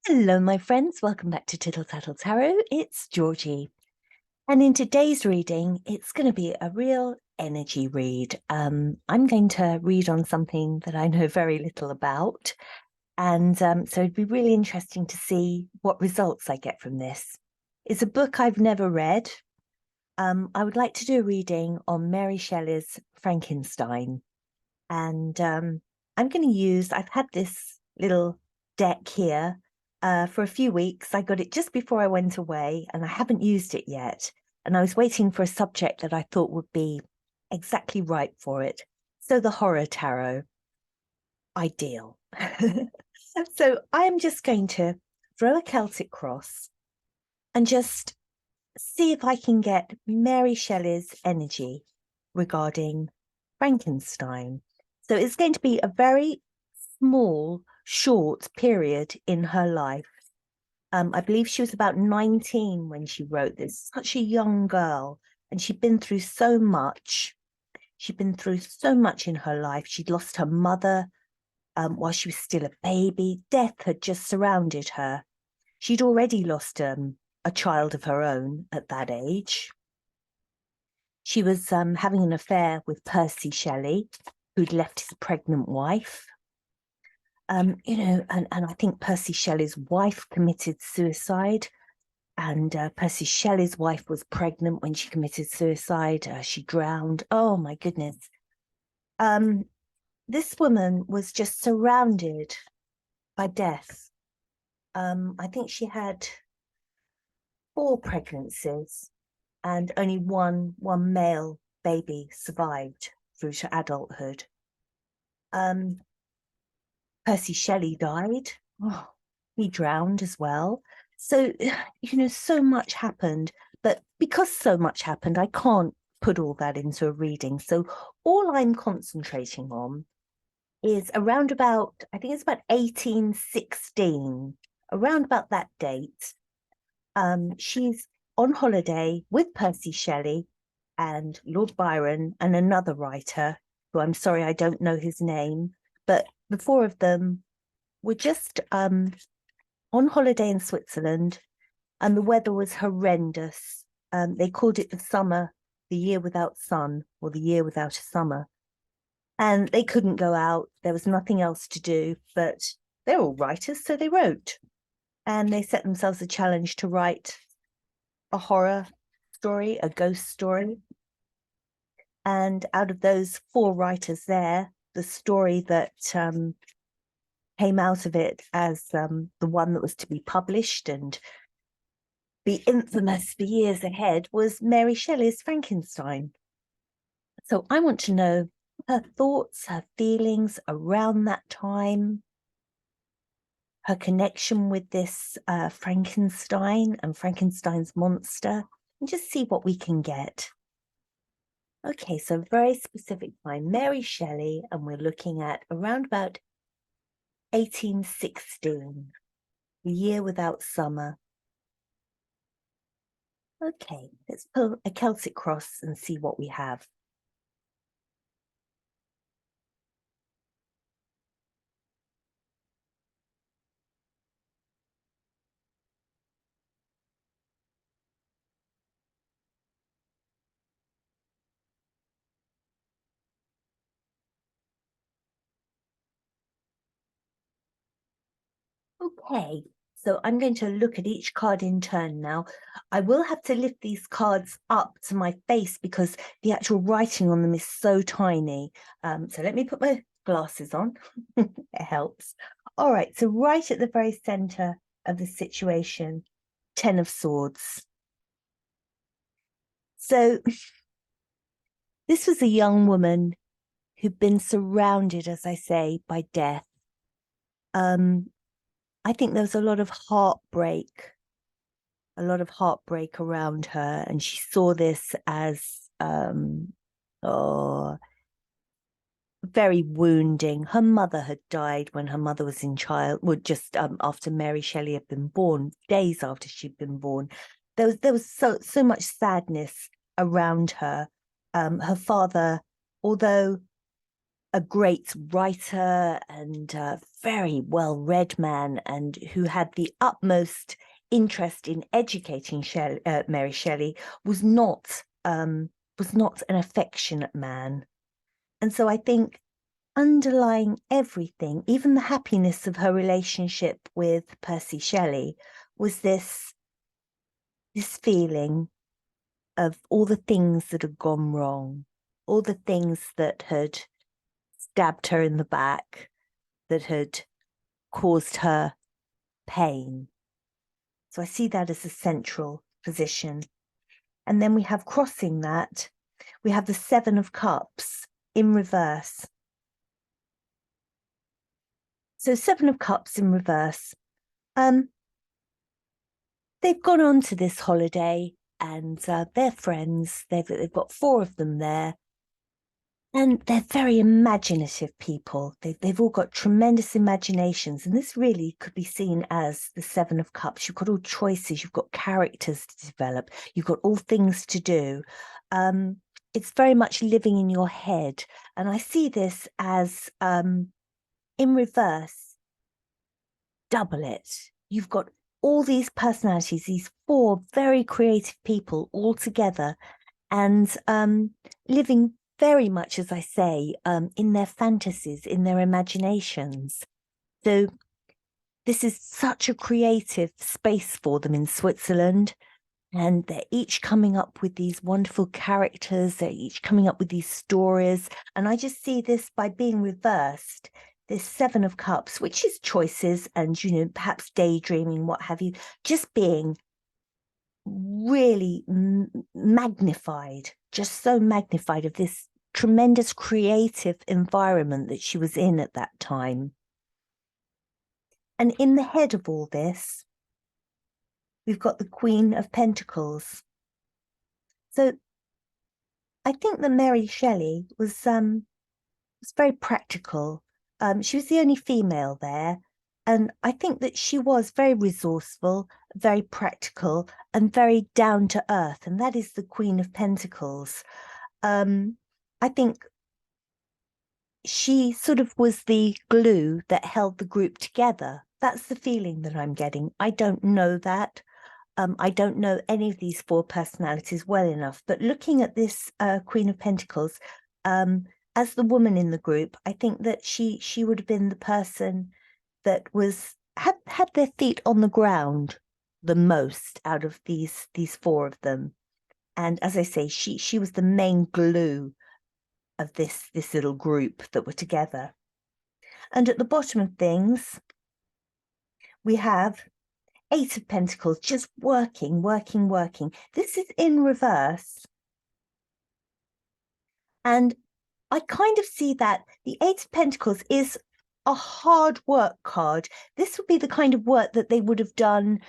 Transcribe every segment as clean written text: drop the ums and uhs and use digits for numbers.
Hello, my friends. Welcome back to Tittle Tattle Tarot. It's Georgie. And in today's reading, it's going to be a real energy read. I'm going to read on something that I know very little about. And so it'd be really interesting to see what results I get from this. It's a book I've never read. I would like to do a reading on Mary Shelley's Frankenstein. And I'm going to use, I've had this little deck here for a few weeks. I got it just before I went away and I haven't used it yet. And I was waiting for a subject that I thought would be exactly right for it. So the horror tarot, ideal. So I am just going to throw a Celtic cross and just see if I can get Mary Shelley's energy regarding Frankenstein. So it's going to be a very small, short period in her life. I believe she was about 19 when she wrote this, such a young girl, and she'd been through so much. She'd been through so much in her life. She'd lost her mother while she was still a baby. Death had just surrounded her. She'd already lost a child of her own at that age. She was having an affair with Percy Shelley, who'd left his pregnant wife. And I think Percy Shelley's wife committed suicide, and Percy Shelley's wife was pregnant when she committed suicide. She drowned. Oh my goodness. This woman was just surrounded by death. I think she had 4 pregnancies, and only one male baby survived through to adulthood. Percy Shelley died. Oh, he drowned as well. So, so much happened. But because so much happened, I can't put all that into a reading. So all I'm concentrating on is around about, I think it's about 1816, around about that date. She's on holiday with Percy Shelley and Lord Byron and another writer, who I'm sorry, I don't know his name, but the 4 of them were just on holiday in Switzerland, and the weather was horrendous. They called it the summer, the year without sun, or the year without a summer. And they couldn't go out. There was nothing else to do, but they're all writers, so they wrote. And they set themselves a challenge to write a horror story, a ghost story. And out of those 4 writers there, the story that came out of it as the one that was to be published and be infamous for years ahead was Mary Shelley's Frankenstein. So I want to know her thoughts, her feelings around that time, her connection with this Frankenstein and Frankenstein's monster, and just see what we can get. Okay, so very specific time, Mary Shelley, and we're looking at around about 1816, the year without summer. Okay, let's pull a Celtic cross and see what we have. Okay, so I'm going to look at each card in turn now. I will have to lift these cards up to my face because the actual writing on them is so tiny. So let me put my glasses on. It helps. All right, so right at the very center of the situation, 10 of Swords. So this was a young woman who'd been surrounded, as I say, by death. I think there was a lot of heartbreak around her, and she saw this as very wounding. Her mother had died when her mother was in just after Mary Shelley had been born, days after she'd been born. There was so much sadness around her. Her father, although a great writer and a very well-read man, and who had the utmost interest in educating Mary Shelley, was not an affectionate man. And so I think underlying everything, even the happiness of her relationship with Percy Shelley, was this feeling of all the things that had gone wrong, all the things that had stabbed her in the back, that had caused her pain. So I see that as a central position. And then we have, crossing that, we have the Seven of Cups in reverse. So Seven of Cups in reverse. They've gone on to this holiday, and they're friends. They've got 4 of them there. And they're very imaginative people. They've all got tremendous imaginations. And this really could be seen as the Seven of Cups. You've got all choices, you've got characters to develop, you've got all things to do. It's very much living in your head. And I see this as, in reverse, double it. You've got all these personalities, these 4 very creative people all together, and living very much, as I say, in their fantasies, in their imaginations. So this is such a creative space for them in Switzerland, and they're each coming up with these wonderful characters, they're each coming up with these stories, and I just see this, by being reversed, this Seven of Cups, which is choices and, you know, perhaps daydreaming, what have you, just being really magnified, just so magnified, of this tremendous creative environment that she was in at that time. And in the head of all this, we've got the Queen of Pentacles. So I think that Mary Shelley was very practical. She was the only female there, and I think that she was very resourceful, very practical, and very down to earth, and that is the Queen of Pentacles. I think she sort of was the glue that held the group together. That's the feeling that I'm getting. I don't know that. I don't know any of these 4 personalities well enough, but looking at this Queen of Pentacles, as the woman in the group, I think that she would have been the person that had their feet on the ground the most out of these 4 of them. And as I say, she was the main glue of this little group that were together. And at the bottom of things, we have 8 of Pentacles, just working. This is in reverse. And I kind of see that the 8 of Pentacles is a hard work card. This would be the kind of work that they would have done,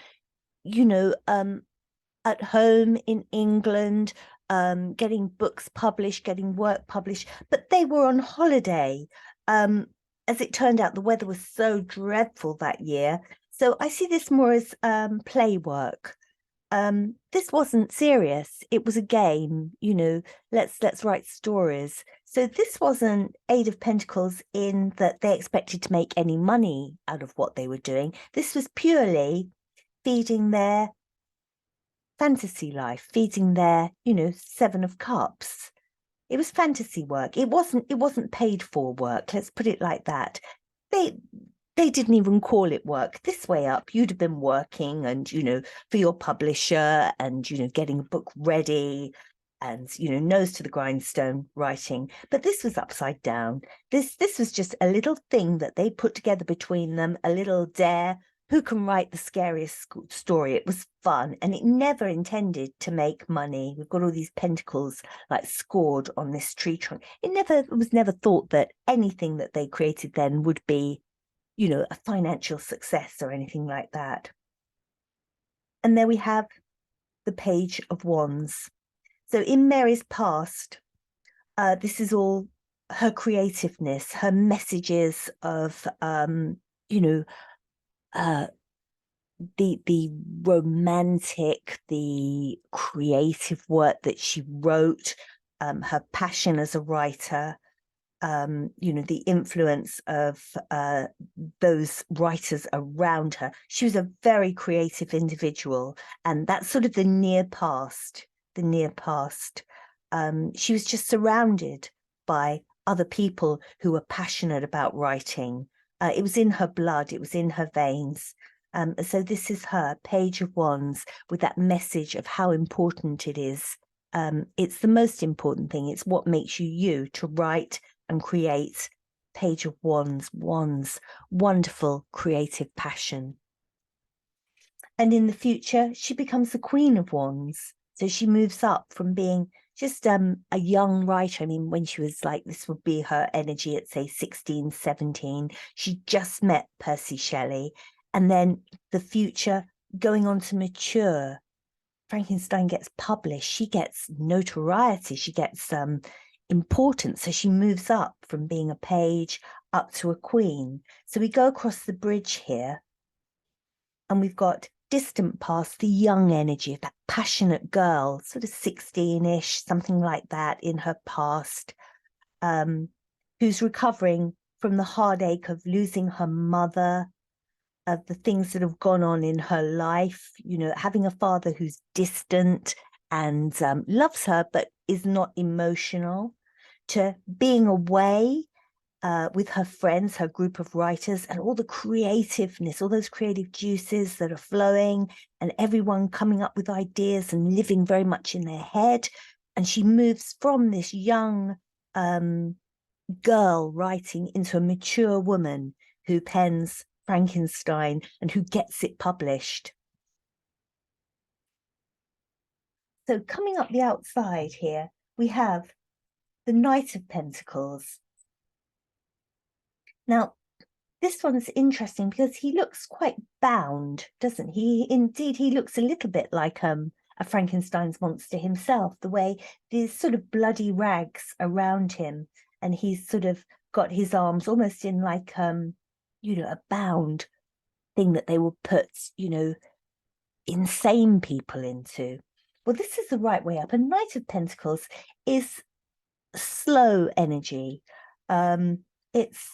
you know, at home in England, getting books published, getting work published, but they were on holiday. As it turned out, the weather was so dreadful that year. So I see this more as play work. This wasn't serious. It was a game, you know, let's write stories. So this wasn't 8 of Pentacles in that they expected to make any money out of what they were doing. This was purely feeding their fantasy life, feeding their, you know, 7 of Cups. It was fantasy work. It wasn't paid for work. Let's put it like that. They didn't even call it work. This way up, you'd have been working and, you know, for your publisher and, you know, getting a book ready and, you know, nose to the grindstone writing. But this was upside down. This was just a little thing that they put together between them, a little dare. Who can write the scariest story? It was fun, and it never intended to make money. We've got all these pentacles like scored on this tree trunk. It was never thought that anything that they created then would be, you know, a financial success or anything like that. And there we have the Page of Wands. So in Mary's past, this is all her creativeness, her messages of, you know, the romantic, the creative work that she wrote, her passion as a writer. you know, the influence of those writers around her. She was a very creative individual, and that's sort of the near past, the near past. She was just surrounded by other people who were passionate about writing. It was in her blood, it was in her veins. So this is her, Page of Wands, with that message of how important it is. It's the most important thing. It's what makes you you, to write and create. Page of Wands, wands, wonderful creative passion. And in the future, she becomes the Queen of Wands. So she moves up from being just a young writer. I mean, when she was like, this would be her energy at, say, 16, 17. She just met Percy Shelley. And then the future, going on to mature. Frankenstein gets published. She gets notoriety. She gets importance. So she moves up from being a page up to a queen. So we go across the bridge here, and we've got distant past, the young energy of that passionate girl, sort of 16-ish, something like that in her past, who's recovering from the heartache of losing her mother, of the things that have gone on in her life, you know, having a father who's distant and loves her but is not emotional, to being away with her friends, her group of writers, and all the creativeness, all those creative juices that are flowing, and everyone coming up with ideas and living very much in their head. And she moves from this young girl writing into a mature woman who pens Frankenstein and who gets it published. So coming up the outside here, we have the Knight of Pentacles. Now, this one's interesting because he looks quite bound, doesn't he? Indeed, he looks a little bit like a Frankenstein's monster himself, the way these sort of bloody rags around him, and he's sort of got his arms almost in like, you know, a bound thing that they will put, you know, insane people into. Well, this is the right way up. A Knight of Pentacles is slow energy. It's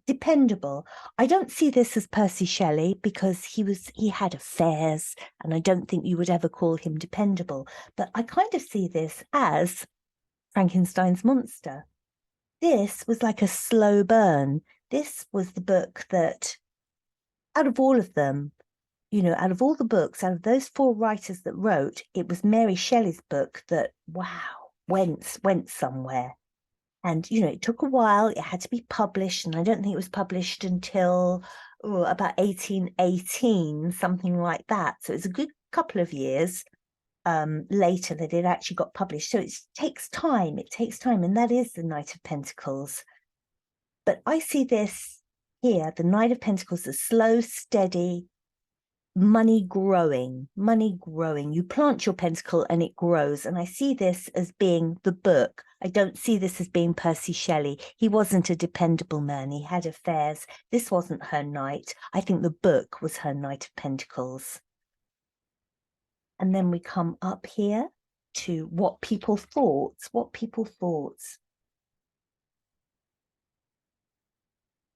dependable. I don't see this as Percy Shelley because he had affairs, and I don't think you would ever call him dependable. But I kind of see this as Frankenstein's monster. This was like a slow burn. This was the book that, out of all of them, you know, out of all the books, out of those four writers that wrote, it was Mary Shelley's book that, wow, went somewhere. And, you know, it took a while. It had to be published. And I don't think it was published until about 1818, something like that. So it's a good couple of years later that it actually got published. So it takes time. It takes time. And that is the Knight of Pentacles. But I see this here, the Knight of Pentacles, a slow, steady, money growing. You plant your pentacle and it grows. And I see this as being the book. I don't see this as being Percy Shelley. He wasn't a dependable man. He had affairs. This wasn't her knight. I think the book was her Knight of Pentacles. And then we come up here to what people thought.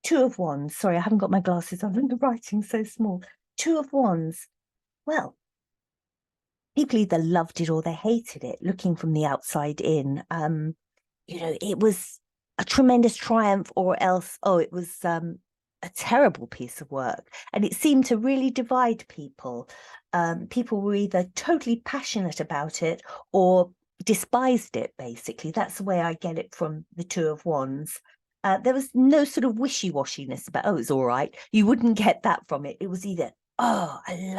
Two of Wands. Sorry, I haven't got my glasses on and the writing's so small. Two of Wands. Well, people either loved it or they hated it, looking from the outside in. You know, it was a tremendous triumph, or else, oh, it was a terrible piece of work. And it seemed to really divide people. People were either totally passionate about it or despised it, basically. That's the way I get it from the Two of Wands. There was no sort of wishy-washiness about, oh, it's all right. You wouldn't get that from it. It was either, oh, I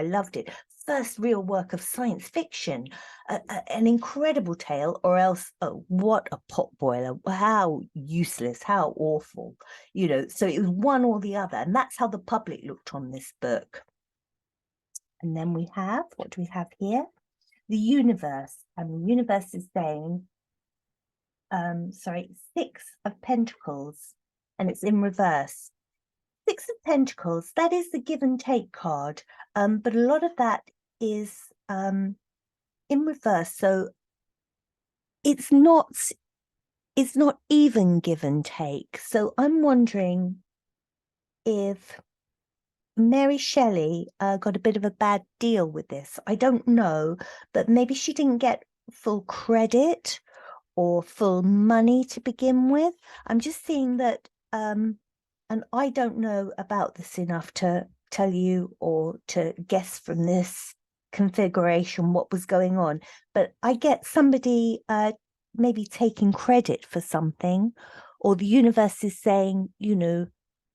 loved it. First real work of science fiction, an incredible tale, or else, oh, what a potboiler, how useless, how awful, you know. So it was one or the other, and that's how the public looked on this book. And then we have, what do we have here? The universe, and the universe is saying, Six of Pentacles, and it's in reverse. Six of Pentacles, that is the give and take card, but a lot of that is in reverse. So it's not it's not even give and take. So I'm wondering if Mary Shelley got a bit of a bad deal with this. I don't know, but maybe she didn't get full credit or full money to begin with. I'm just seeing that, and I don't know about this enough to tell you or to guess from this configuration what was going on, but I get somebody maybe taking credit for something, or the universe is saying,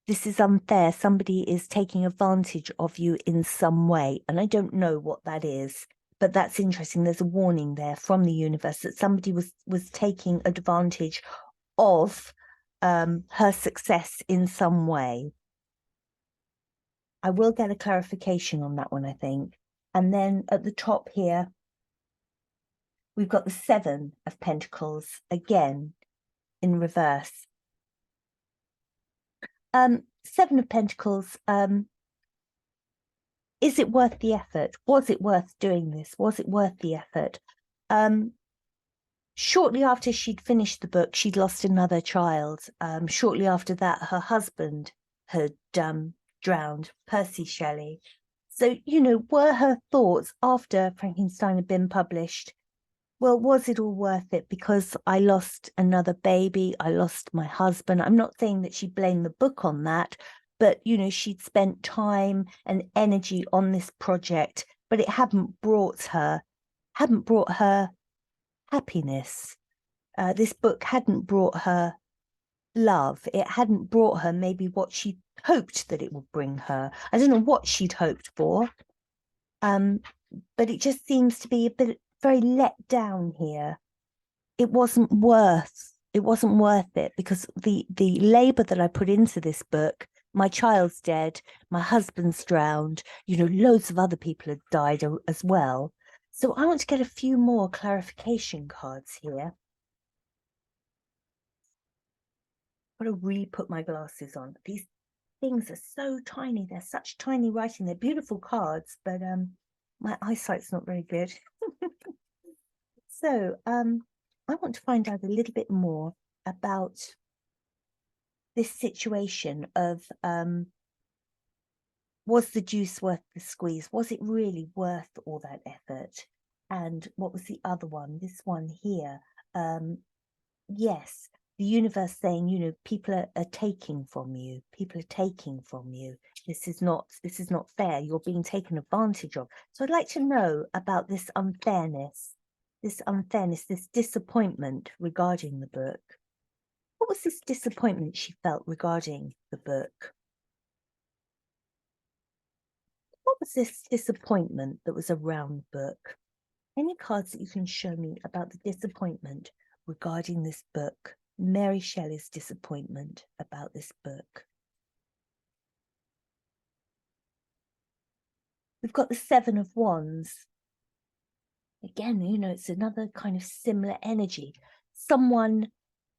this is unfair. Somebody is taking advantage of you in some way. And I don't know what that is, but that's interesting. There's a warning there from the universe that somebody was taking advantage of her success in some way. I will get a clarification on that one, I think. And then at the top here, we've got the Seven of Pentacles again in reverse. Seven of Pentacles, is it worth the effort? Was it worth doing this? Was it worth the effort? Shortly after she'd finished the book, she'd lost another child. Shortly after that, her husband had drowned, Percy Shelley. So, were her thoughts after Frankenstein had been published, well, was it all worth it? Because I lost another baby, I lost my husband. I'm not saying that she blamed the book on that, but, she'd spent time and energy on this project, but it hadn't brought her happiness. This book hadn't brought her love. It hadn't brought her maybe what she hoped that it would bring her. I don't know what she'd hoped for, but it just seems to be a bit very let down here. It wasn't worth it because the labor that I put into this book, my child's dead, my husband's drowned, loads of other people had died as well. So I want to get a few more clarification cards here. I've got to re-put my glasses on. These things are so tiny. They're such tiny writing. They're beautiful cards, but my eyesight's not very good. So I want to find out a little bit more about this situation of was the juice worth the squeeze? Was it really worth all that effort? And what was the other one? This one here. Yes, the universe saying, people are taking from you. People are taking from you. This is not fair. You're being taken advantage of. So I'd like to know about this unfairness, this disappointment regarding the book. What was this disappointment she felt regarding the book? What was this disappointment that was around the book? Any cards that you can show me about the disappointment regarding this book? Mary Shelley's disappointment about this book. We've got the Seven of Wands. Again, it's another kind of similar energy. Someone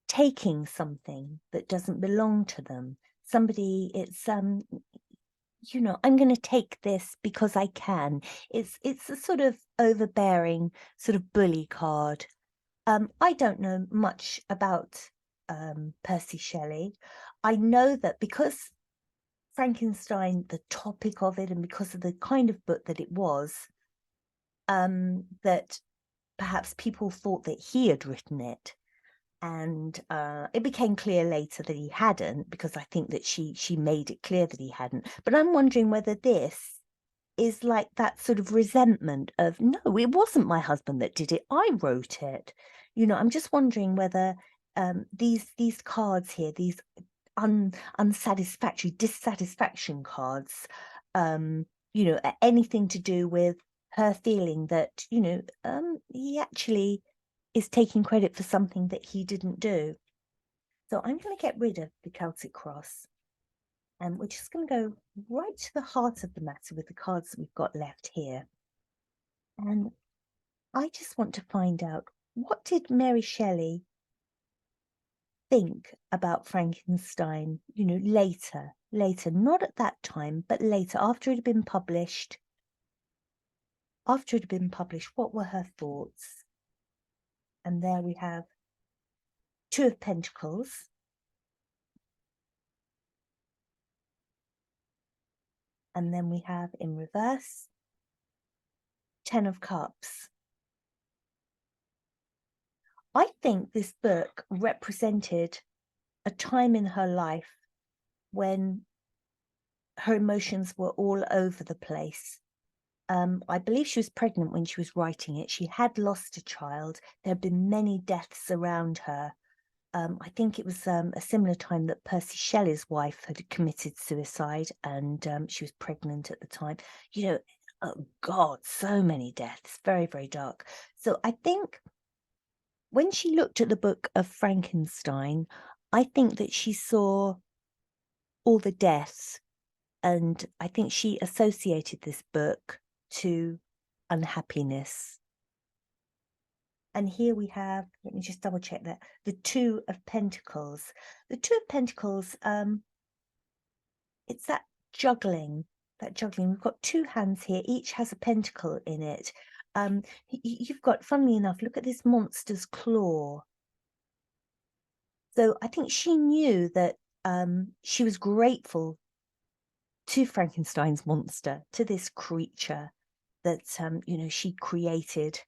taking something that doesn't belong to them. Somebody, it's I'm going to take this because I can. It's a sort of overbearing, sort of bully card. I don't know much about Percy Shelley. I know that because Frankenstein, the topic of it, and because of the kind of book that it was, that perhaps people thought that he had written it. And it became clear later that he hadn't, because I think that she made it clear that he hadn't. But I'm wondering whether this is like that sort of resentment of, no, it wasn't my husband that did it. I wrote it. I'm just wondering whether these cards here, these unsatisfactory, dissatisfaction cards, anything to do with her feeling that, he actually is taking credit for something that he didn't do. So I'm going to get rid of the Celtic cross. And we're just going to go right to the heart of the matter with the cards that we've got left here. And I just want to find out, what did Mary Shelley think about Frankenstein, later, not at that time, but later, after it had been published. What were her thoughts? And there we have Two of Pentacles. And then we have in reverse, Ten of Cups. I think this book represented a time in her life when her emotions were all over the place. I believe she was pregnant when she was writing it. She had lost a child. There had been many deaths around her. I think it was a similar time that Percy Shelley's wife had committed suicide, and she was pregnant at the time. You know, oh God, so many deaths. Very, very dark. So I think when she looked at the book of Frankenstein, I think that she saw all the deaths, and I think she associated this book to unhappiness. And here we have, let me just double check that, the Two of Pentacles. The Two of Pentacles, it's that juggling, We've got two hands here, each has a pentacle in it. You've got, funnily enough, look at this monster's claw. So I think she knew that she was grateful to Frankenstein's monster, to this creature that, you know, she created,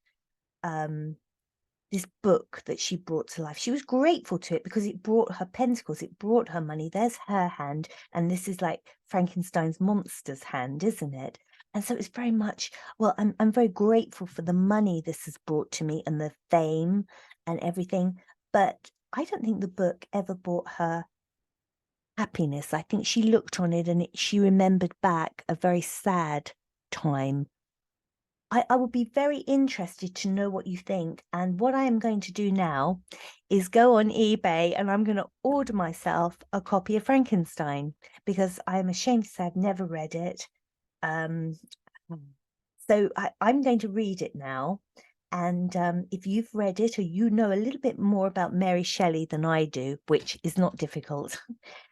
this book that she brought to life. She was grateful to it because it brought her pentacles, it brought her money. There's her hand, and this is like Frankenstein's monster's hand, isn't it? And so it's very much, well, I'm very grateful for the money this has brought to me and the fame and everything. But I don't think the book ever brought her happiness. I think she looked on it and she remembered back a very sad time. I would be very interested to know what you think. And what I am going to do now is go on eBay and I'm going to order myself a copy of Frankenstein, because I'm ashamed to say I've never read it. So I'm going to read it now. And if you've read it or you know a little bit more about Mary Shelley than I do, which is not difficult,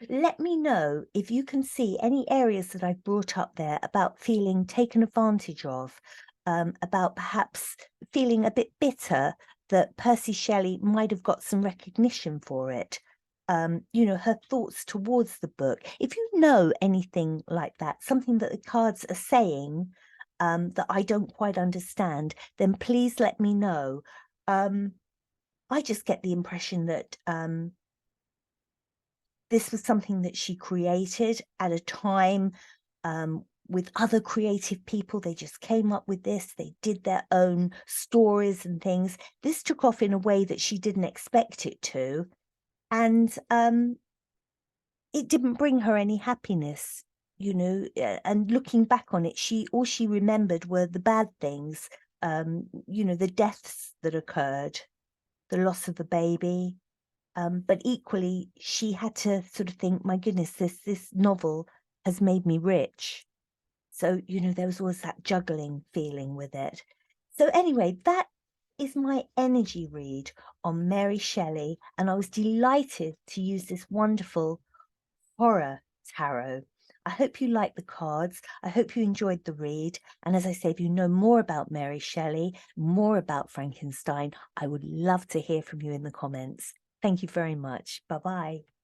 let me know if you can see any areas that I've brought up there about feeling taken advantage of, about perhaps feeling a bit bitter that Percy Shelley might have got some recognition for it. You know, her thoughts towards the book. If you know anything like that, something that the cards are saying, that I don't quite understand, then please let me know. I just get the impression that this was something that she created at a time with other creative people. They just came up with this. They did their own stories and things. This took off in a way that she didn't expect it to. And it didn't bring her any happiness, you know, and looking back on it, all she remembered were the bad things, you know, the deaths that occurred, the loss of the baby. But equally, she had to sort of think, my goodness, this novel has made me rich. So, you know, there was always that juggling feeling with it. So anyway, that is my energy read on Mary Shelley, and I was delighted to use this wonderful horror tarot. I hope you like the cards. I hope you enjoyed the read. And as I say, if you know more about Mary Shelley, more about Frankenstein, I would love to hear from you in the comments. Thank you very much. Bye-bye.